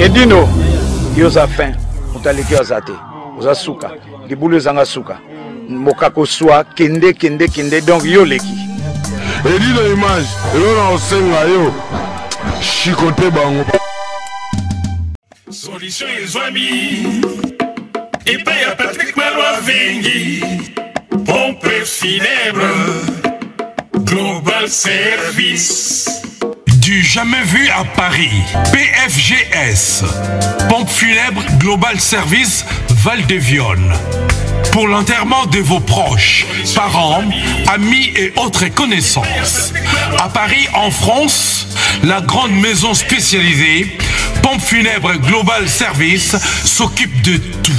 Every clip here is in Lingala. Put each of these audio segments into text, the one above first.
Edino, yoza fin, mutaleki azate, oza suka, libulu zanga suka, mokako soa, kende, donc yo leki. Edino image, elona osenga yo, chikote bango. Solution Ezwami, et paye à Patrick Malois Vengi, pompe funèbre, Global Service. Du jamais vu à Paris, PFGS, pompe funèbre Global Service Val-de-Vione. Pour l'enterrement de vos proches, parents, amis et autres connaissances. À Paris, en France, la grande maison spécialisée, Pompe funèbre Global Service, s'occupe de tout.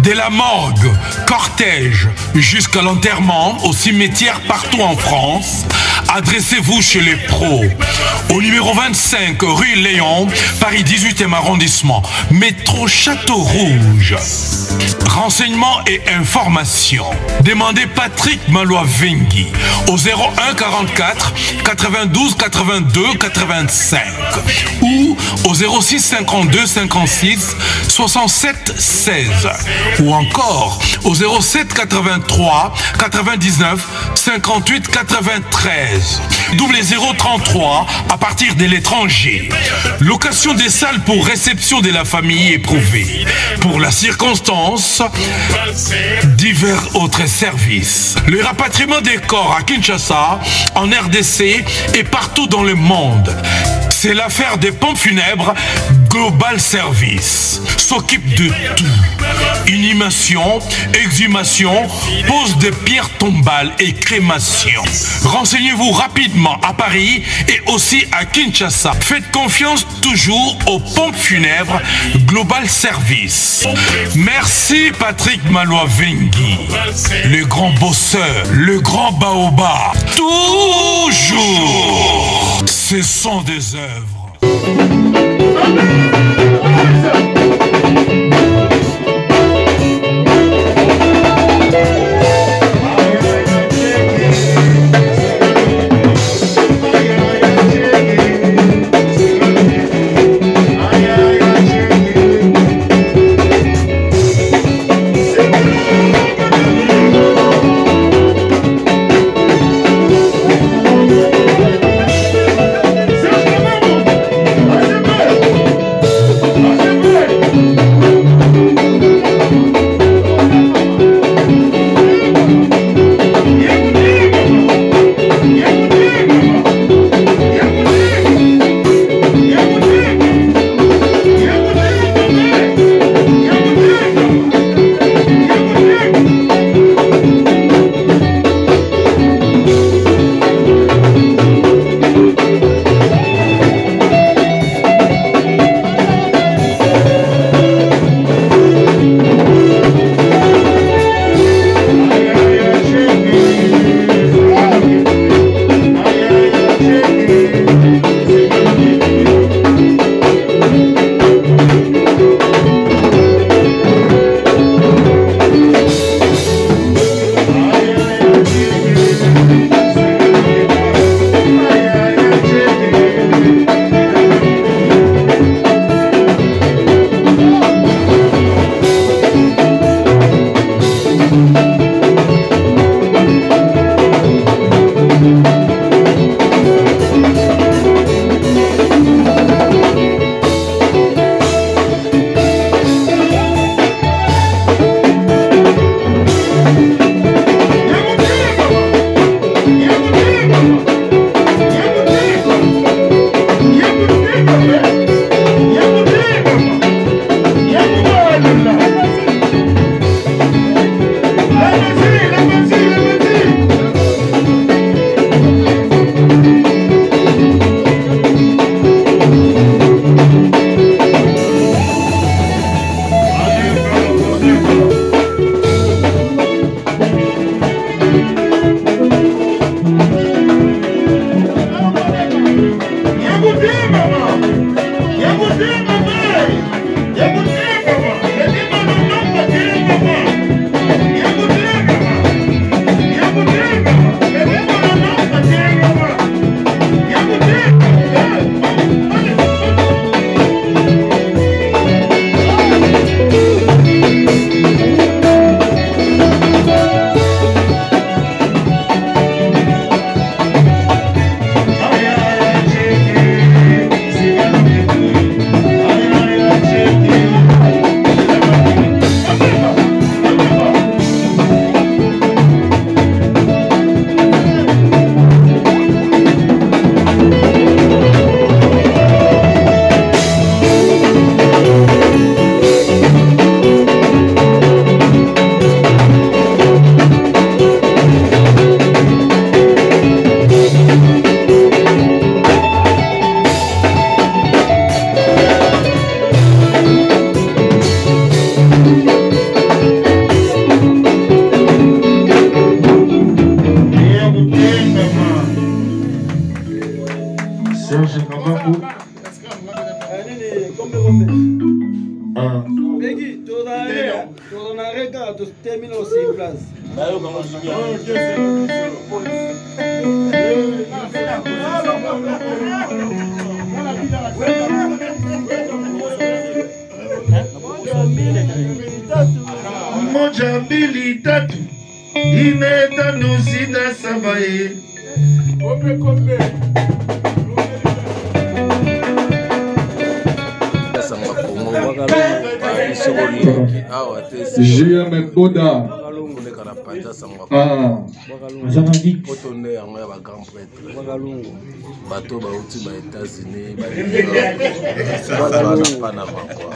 De la morgue, cortège, jusqu'à l'enterrement au cimetière partout en France, adressez-vous chez les pros. Au numéro 25 rue Léon, Paris 18e arrondissement, métro Château Rouge. Renseignements et informations. Demandez Patrick Malois Vengi au 01 44 92 82 85 ou au 06 52 56 67 16 ou encore au 07 83 99 58 93 double 033 à partir de l'étranger. Location des salles pour réception de la famille éprouvée. Pour la circonstance, divers autres services. Le rapatriement des corps à Kinshasa, en RDC et partout dans le monde. C'est l'affaire des pompes funèbres Global Service. S'occupe de tout. Inhumation, exhumation, pose de pierres tombales et crémation. Renseignez-vous rapidement à Paris et aussi à Kinshasa. Faites confiance toujours aux pompes funèbres Global Service. Merci Patrick Malois Vengi, le grand bosseur, le grand baobab. Toujours, ce sont des œuvres. On arrête de terminer aussi en place. Moja mbili tatu imeta nusida sabaye. JM Boda. Ah. Bateau bauti ba États-Unis ba Panama quoi.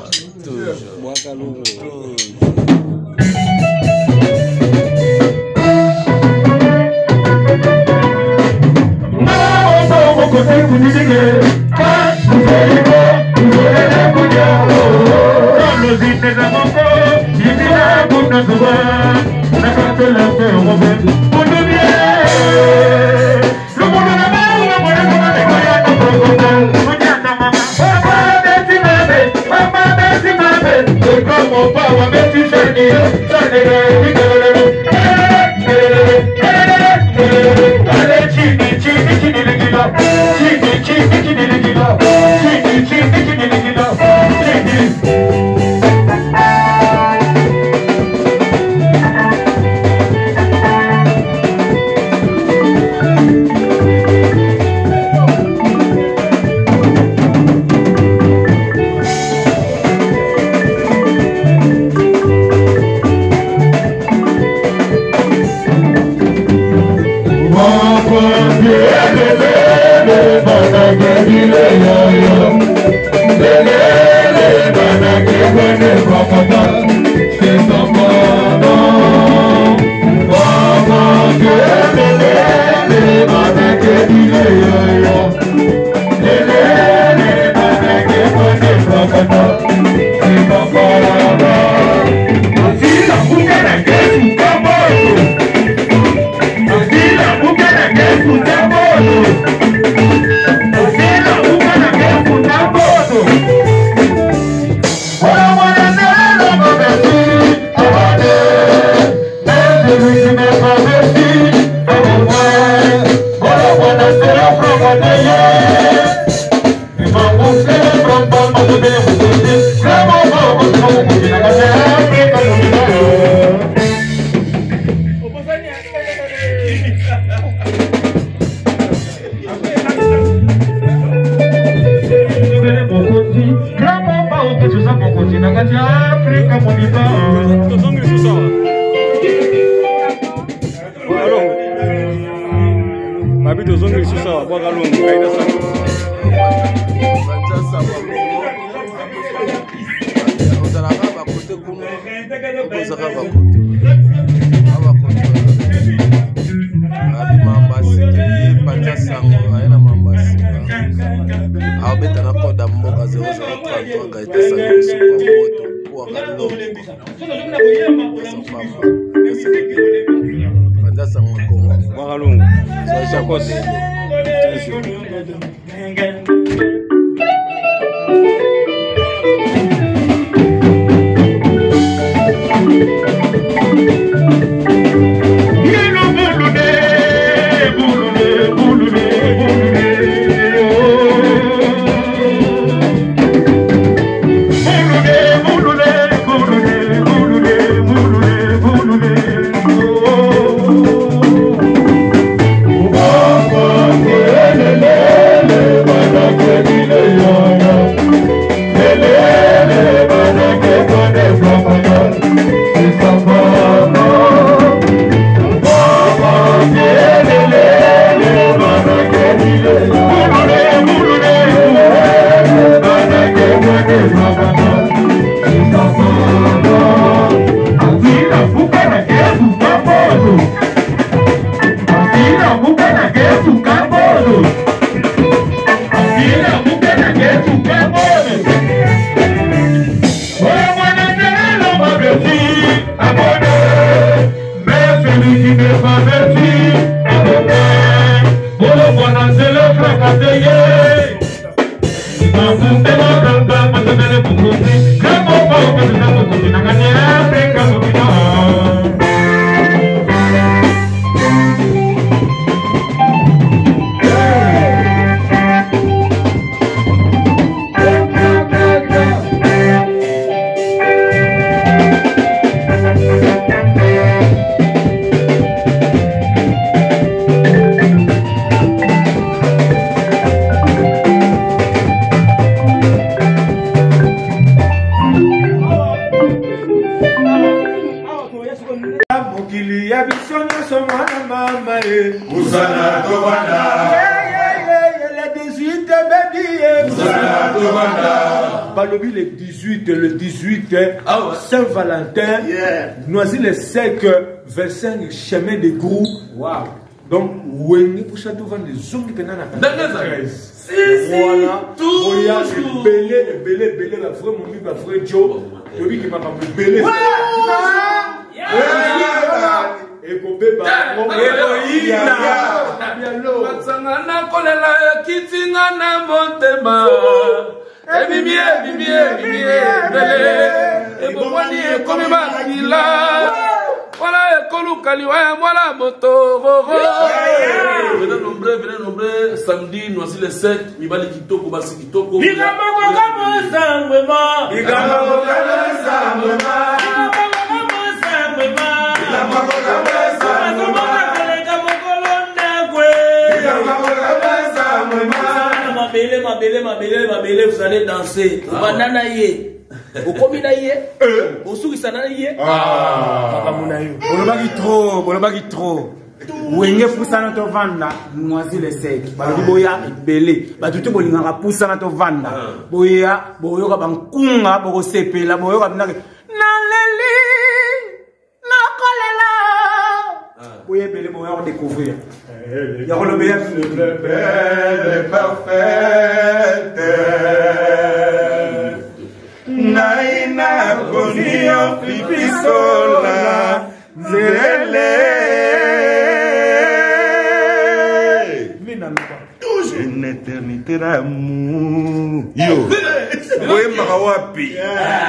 Africa. Mokili ya biso nyonso mwana mama Uzala tovanda. Le 18 baby Uzala tovanda. Balobi le 18 Saint-Valentin Noisy-le-Sec 25 chemin de Grou. Wow. Donc Wenge pour château vendre des zombies pendant la 13. Voilà. Voilà, belé la vraie momie la vraie Joe. Lui qui m'a pas belé. Et Kobé Batsangana kolela kitinga na motema. Ebimie bele. Ebomani ekomi bakila. Voilà ekolukali wa mwana moto. Venez nombreux samedi Noisy-le-Sec mibali kitoko basi kitoko. Ma belle, vous allez danser. Banana yé. Au combien yé? Au souris ça n'a yé. Papa Mounaï. Bolobagi trop. Wenge poussa na to vanda Noisy-le-Sec. Boya belé. Ba tutu bolingaka poussa na to vanda. Boya ka bankunga boko sepela boyoka binaka. Na leli. Na kolela. Boya belé boya découvrir. Il y a le belle et parfaite. Naina bonio pipisola. Toujours une éternité d'amour. Yo, oui, Marawapi.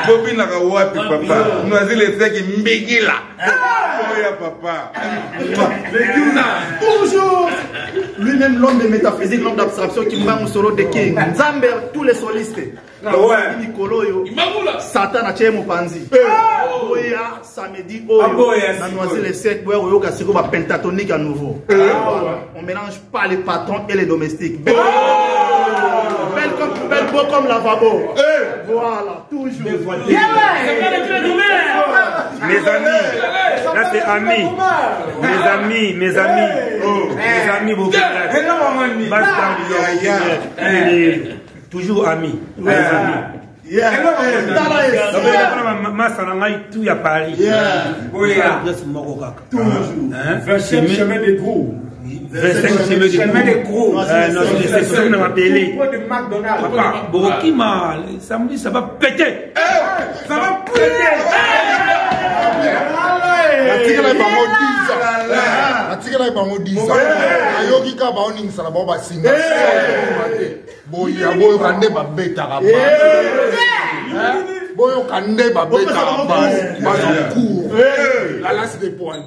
Bobby Narawapi, papa. Noisy-le-Sec, Mbegila. Papa. Toujours lui-même l'homme de métaphysique, l'homme d'abstraction qui m'a un solo de King. Zamber, tous les solistes. Nicolo, Satan a tué mon panzi. Boya, samedi, na Noisy-le-Sec, Boya, c'est comme pentatonique à nouveau. On mélange pas les patrons et les domestiques. Belle comme poubelle, beau comme lavabo. Voilà, toujours. Mes amis, là c'est amis. Mes amis, beaucoup. Toujours amis. Mes amis. Tout y a Paris. Toujours. Chemin de Grou. 25 chemin de Grou. C'est m'a appelé. Papa, Borokima, samedi ça va péter. Ça va péter. Atikela bango 10 ans. Ayoki ka ba oning sala ba ba singa. Boya boyo kande ba beta ka ba. Boyo kande ba beta ka ba. Ba court. La lasse des points.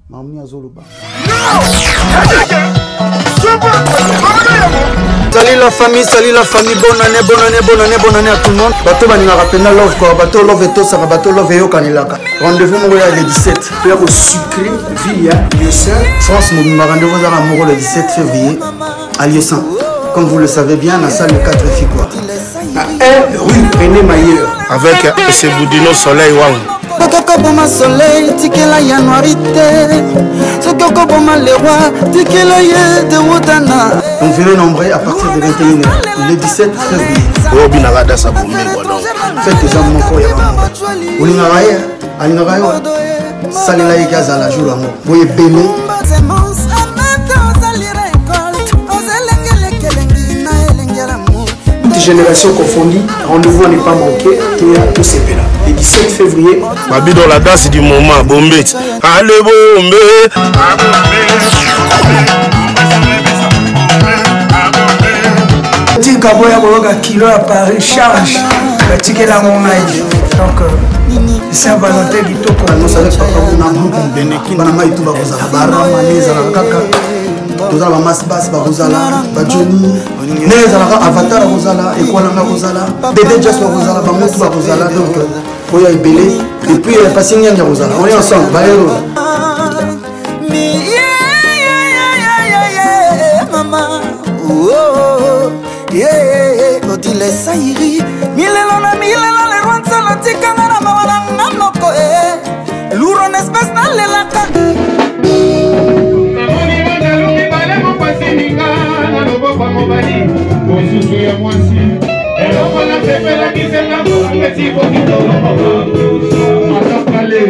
Mamni azoluba. Salut la famille, bonne année à tout le monde. Bateau Banina Rapena Love quoi, bateau Love et Tosa, bateau Love et Yokanilaka. Rendez-vous mon le 17. Faire au sucré, Villa, Lieu-Saint. France, mon rendez-vous à Amour le 17 février à Lieu-Saint. Comme vous le savez bien, la salle de 4 filles quoi. À 1 rue René Mailleur. Avec ce Boudino Soleil Wang. Boma soleil, tikela januarité. Sokoko boma le roi, tikela ye de Wotana. Donc venez nombreux à partir de 21h, le 17 février. Robi Nagada Sabomé, faites des hommes moko ya maman. Olingaye, alingaye, salela ikaza la jour amour. Boye belé. Toute génération confondue, rendez-vous à ne pas manquer, tout c'est là. Le 17 février. Babi dans la danse du moment, Bombé. Allez, Bombé. Tika boya boga kilo à Paris charge. Tika la monnaie. Donc Saint-Valentin qui toko. Nous savons pas qu'on a beaucoup de bénéfices. Banama et tout va vous avoir. Barama, Neza, Kaka. Tous les masses basses, Barozala, Badjoni. Neza, Avatar, Rosala, Equalanga, Rosala. Bébé Just, Rosala, Bamotu, Rosala. Donc, Boya est belé. Et puis, il est passé à Rosala. On est ensemble. Baléro. Maman. Odile Sairi Milelo na milela le rwanza la tikanga na mawalanga moko Luro n'espèce na lelaka Namoni bana luki bale mopasi ninga na loboko mobali Mosusu ya mwasi eloko na sepela kisenga mopesi bokito Atakale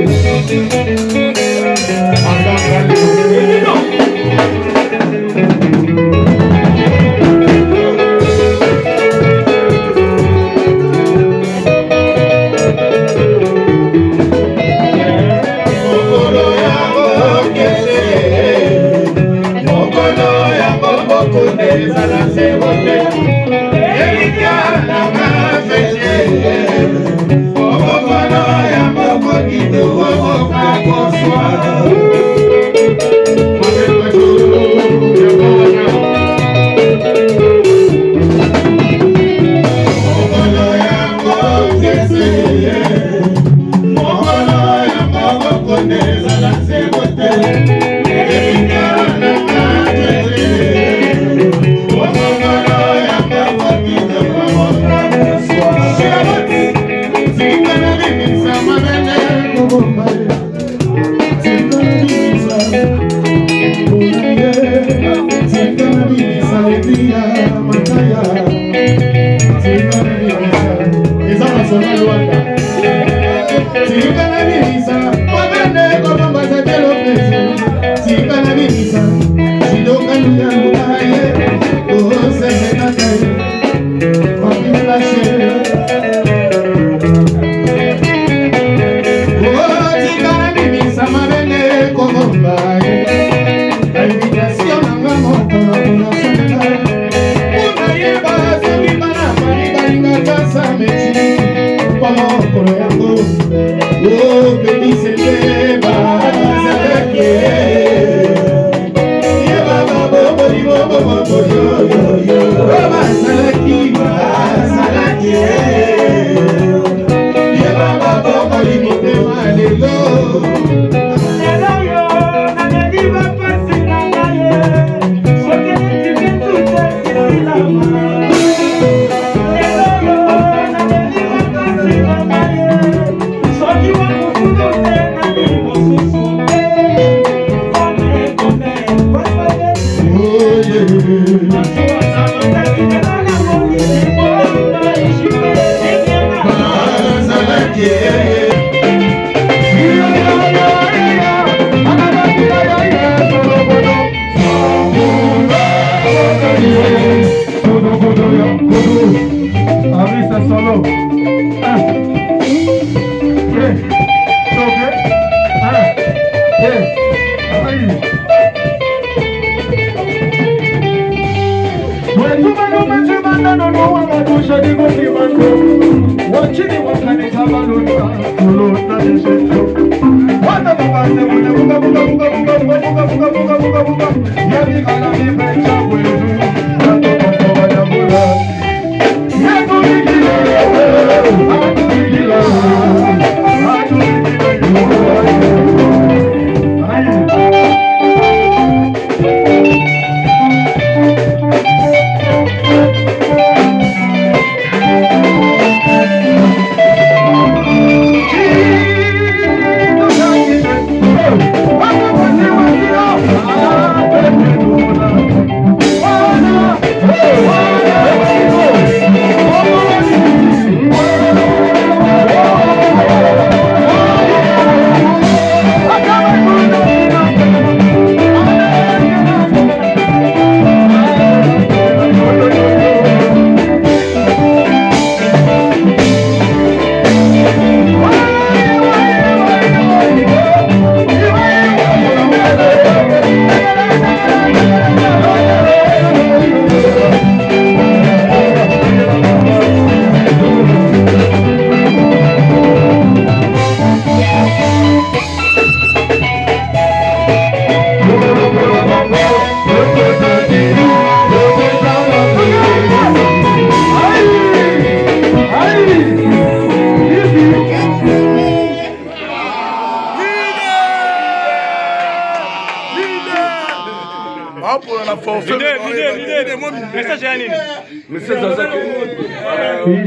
Monsieur Zazaki.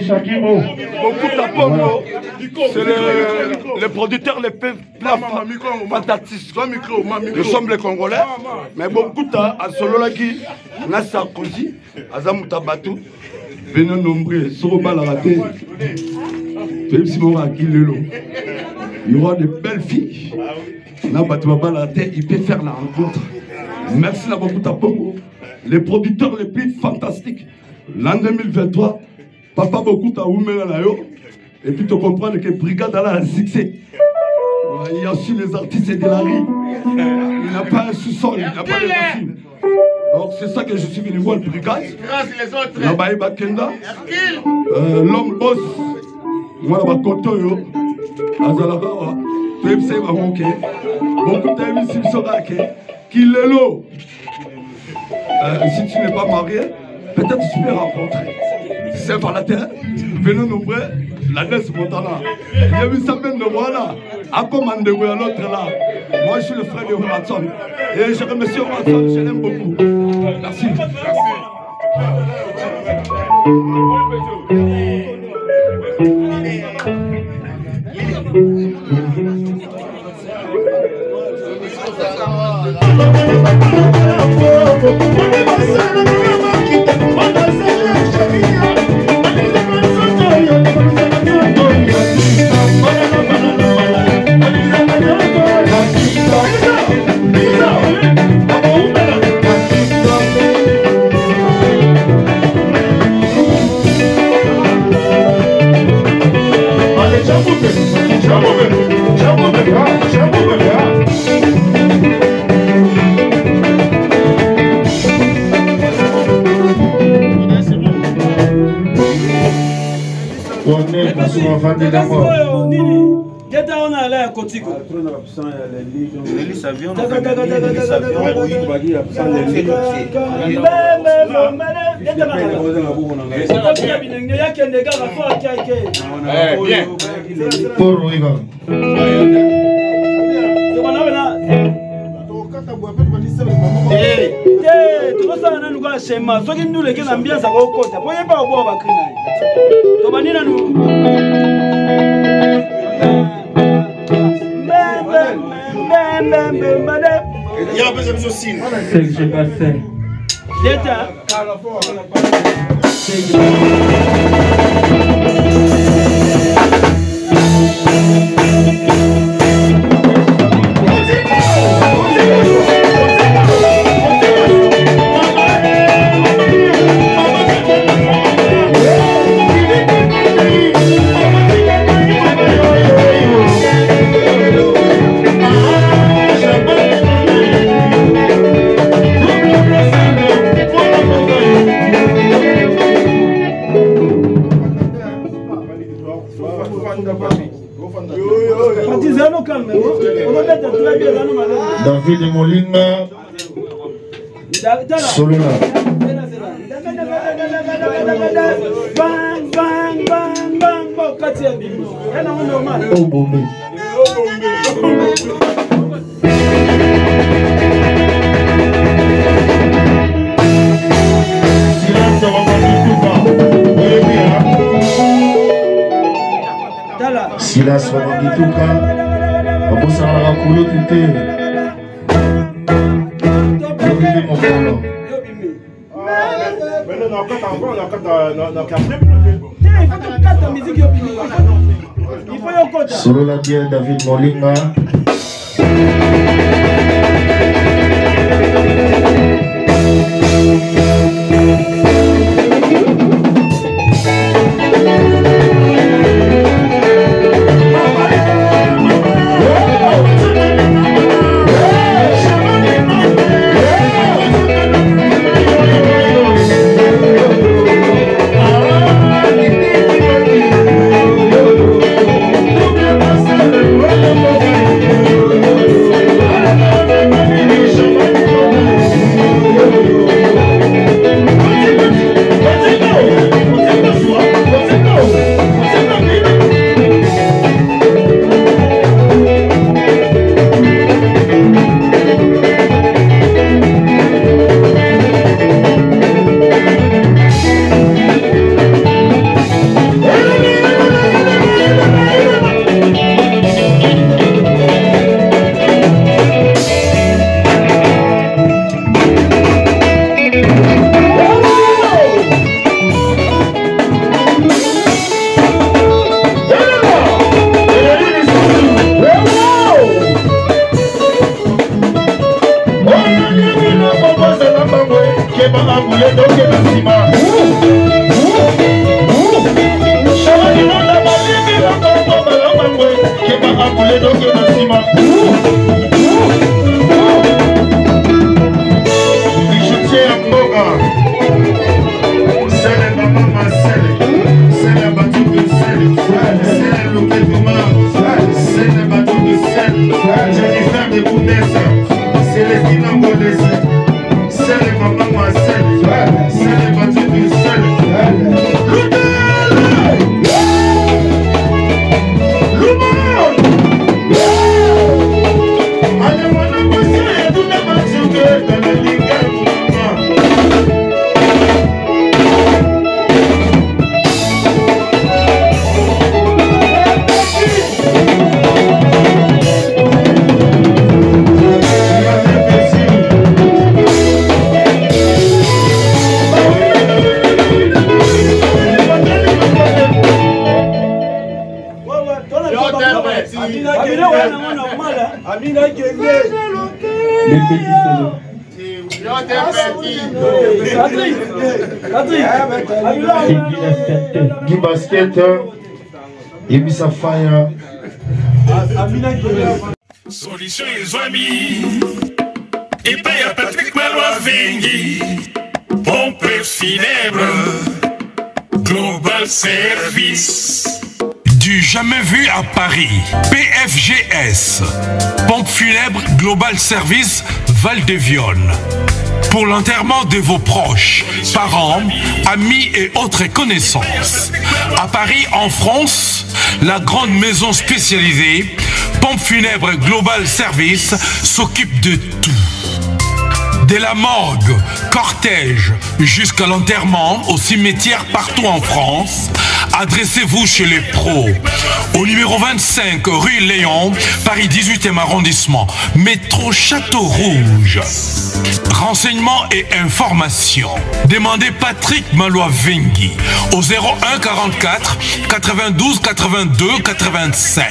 Shakimo. Beaucoup d'apports. C'est les producteurs les plus fantastiques. Nous sommes les Congolais. Mais beaucoup à Sololaki, na Sarkozy, Azam Tabatou, venez nombreux, Soroba la raté. Il y aura de belles filles. Il peut faire la rencontre. Merci à beaucoup d'apports. Les producteurs les plus fantastiques. L'an 2023, Papa beaucoup à Oumela. Et puis tu comprends que Brigade a un succès. Il y a aussi les artistes de la rue. Il n'a pas un sous-sol, il n'a pas de machine. Donc c'est ça que je suis venu voir, Brigade. Nabaï Bakenda, l'homme boss. Moi, je suis content. Azalaga, tu es sais pas ok. Beaucoup d'amis si sont là, qui est l'eau. Si tu n'es pas marié, peut-être tu peux rencontrer. C'est par la terre. Venez nombreux. La Ness Montana. Il y a eu ça même de voilà. À commander l'autre là. Moi je suis le frère de Watson. Et je remercie Watson, je l'aime beaucoup. Merci. C'est que j'ai pas fait. David Molinga Solona. Oh Bombé. Silas Wabangituka. Babosa la couler tout Solo la bière David Molinga. Guy Basket, Ibisa Fire. Solution et amis. Et paye à Patrick Malois Vengi. Pompe funèbre. Global Service. Du jamais vu à Paris, PFGS, Pompe funèbre Global Service Val-de-Violne. Pour l'enterrement de vos proches, parents, amis et autres connaissances. À Paris, en France, la grande maison spécialisée, Pompe funèbre Global Service, s'occupe de tout. De la morgue, cortège, jusqu'à l'enterrement au cimetière partout en France, adressez-vous chez les pros. Au numéro 25 rue Léon, Paris 18e arrondissement, métro Château Rouge. Renseignements et informations. Demandez Patrick Malois Vengi au 01 44 92 82 85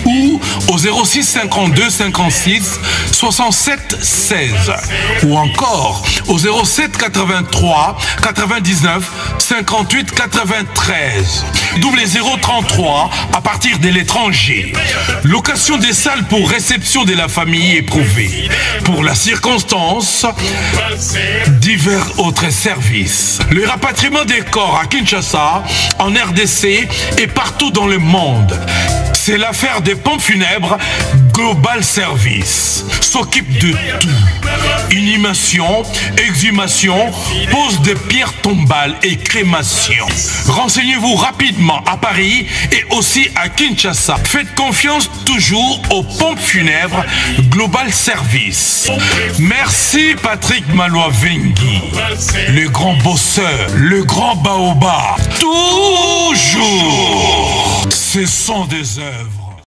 ou au 06 52 56 67 16 ou encore au 07 83 99 58 93 double 033 à partir de l'étranger. Location des salles pour réception de la famille éprouvée. Pour la circonstance, divers autres services. Le rapatriement des corps à Kinshasa, en RDC et partout dans le monde. C'est l'affaire des pompes funèbres Global Service. S'occupe de tout. Inhumation, exhumation, pose de pierres tombales et crémation. Renseignez-vous rapidement à Paris et aussi à Kinshasa. Faites confiance toujours aux pompes funèbres Global Service. Merci Patrick Malois Vengi, le grand bosseur, le grand baobab. Toujours, ce sont des œuvres.